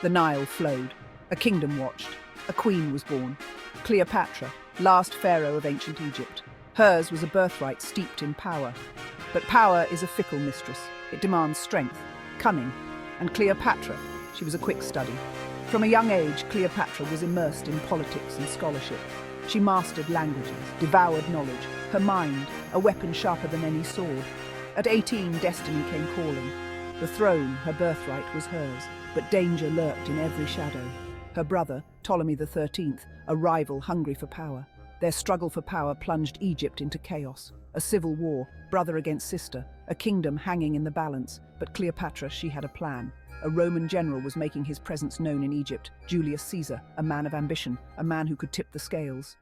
The Nile flowed. A kingdom watched. A queen was born. Cleopatra, last pharaoh of ancient Egypt. Hers was a birthright steeped in power. But power is a fickle mistress. It demands strength, cunning, and Cleopatra, she was a quick study. From a young age, Cleopatra was immersed in politics and scholarship. She mastered languages, devoured knowledge, her mind, a weapon sharper than any sword. At 18, destiny came calling. The throne, her birthright, was hers, but danger lurked in every shadow. Her brother, Ptolemy XIII, a rival hungry for power. Their struggle for power plunged Egypt into chaos. A civil war, brother against sister, a kingdom hanging in the balance. But Cleopatra, she had a plan. A Roman general was making his presence known in Egypt, Julius Caesar, a man of ambition, a man who could tip the scales.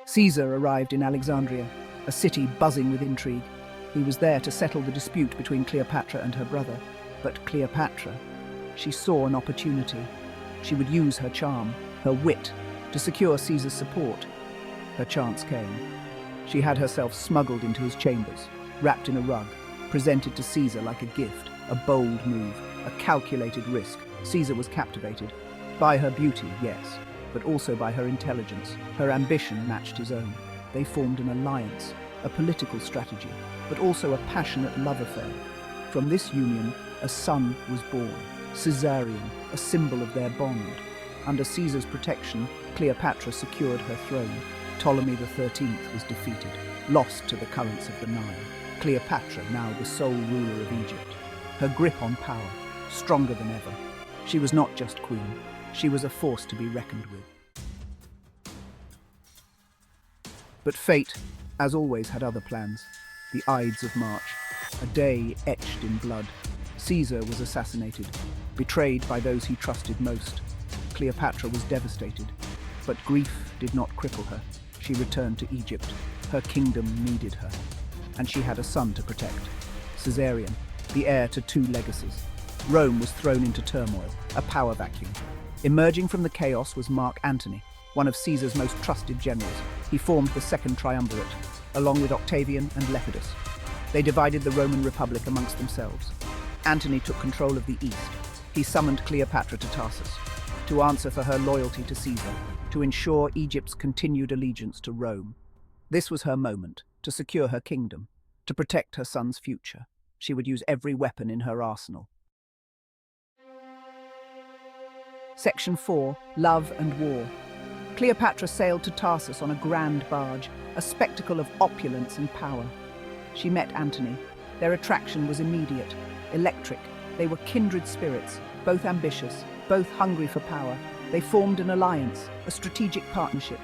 Caesar arrived in Alexandria, a city buzzing with intrigue. He was there to settle the dispute between Cleopatra and her brother. But Cleopatra, she saw an opportunity. She would use her charm, her wit, to secure Caesar's support. Her chance came. She had herself smuggled into his chambers, wrapped in a rug, presented to Caesar like a gift, a bold move, a calculated risk. Caesar was captivated. By her beauty, yes, but also by her intelligence. Her ambition matched his own. They formed an alliance, a political strategy, but also a passionate love affair. From this union, a son was born, Caesarion, a symbol of their bond. Under Caesar's protection, Cleopatra secured her throne. Ptolemy XIII was defeated, lost to the currents of the Nile. Cleopatra, now the sole ruler of Egypt. Her grip on power, stronger than ever. She was not just queen, she was a force to be reckoned with. But fate, as always, had other plans. The Ides of March, a day etched in blood. Caesar was assassinated, betrayed by those he trusted most. Cleopatra was devastated, but grief did not cripple her. She returned to Egypt. Her kingdom needed her. And she had a son to protect, Caesarion, the heir to two legacies. Rome was thrown into turmoil, a power vacuum. Emerging from the chaos was Mark Antony, one of Caesar's most trusted generals. He formed the Second Triumvirate, along with Octavian and Lepidus. They divided the Roman Republic amongst themselves. Antony took control of the east. He summoned Cleopatra to Tarsus, to answer for her loyalty to Caesar, to ensure Egypt's continued allegiance to Rome. This was her moment, to secure her kingdom, to protect her son's future. She would use every weapon in her arsenal. Section 4. Love and War. Cleopatra sailed to Tarsus on a grand barge, a spectacle of opulence and power. She met Antony. Their attraction was immediate, electric. They were kindred spirits, both ambitious, both hungry for power. They formed an alliance, a strategic partnership,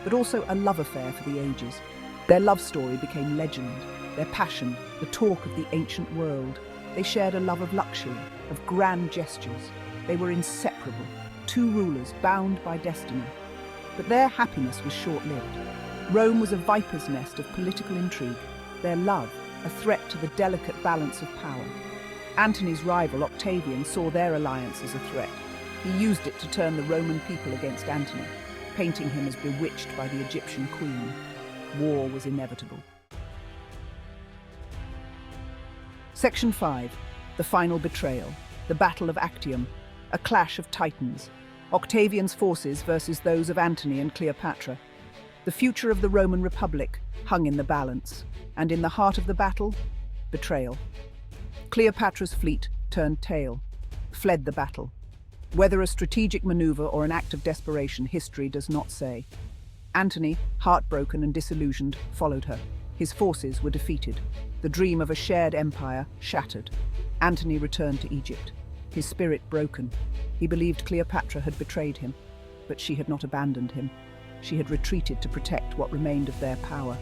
but also a love affair for the ages. Their love story became legend, their passion, the talk of the ancient world. They shared a love of luxury, of grand gestures. They were inseparable, two rulers bound by destiny. But their happiness was short-lived. Rome was a viper's nest of political intrigue, their love a threat to the delicate balance of power. Antony's rival, Octavian, saw their alliance as a threat. He used it to turn the Roman people against Antony, painting him as bewitched by the Egyptian queen. War was inevitable. Section 5. The final betrayal. The Battle of Actium. A clash of titans. Octavian's forces versus those of Antony and Cleopatra. The future of the Roman Republic hung in the balance. And in the heart of the battle, betrayal. Cleopatra's fleet turned tail, fled the battle. Whether a strategic maneuver or an act of desperation, history does not say. Antony, heartbroken and disillusioned, followed her. His forces were defeated. The dream of a shared empire shattered. Antony returned to Egypt, his spirit broken. He believed Cleopatra had betrayed him, but she had not abandoned him. She had retreated to protect what remained of their power.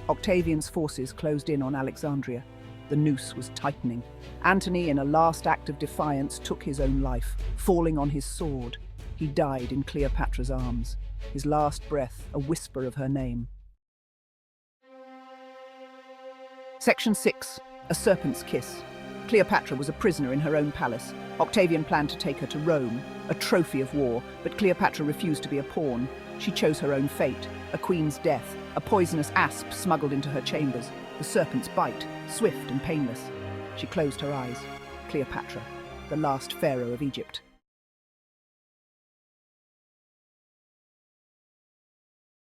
Octavian's forces closed in on Alexandria. The noose was tightening. Antony, in a last act of defiance, took his own life, falling on his sword. He died in Cleopatra's arms, his last breath a whisper of her name. Section 6. A Serpent's Kiss. Cleopatra was a prisoner in her own palace. Octavian planned to take her to Rome, a trophy of war, but Cleopatra refused to be a pawn. She chose her own fate, a queen's death, a poisonous asp smuggled into her chambers, the serpent's bite, swift and painless. She closed her eyes. Cleopatra, the last pharaoh of Egypt.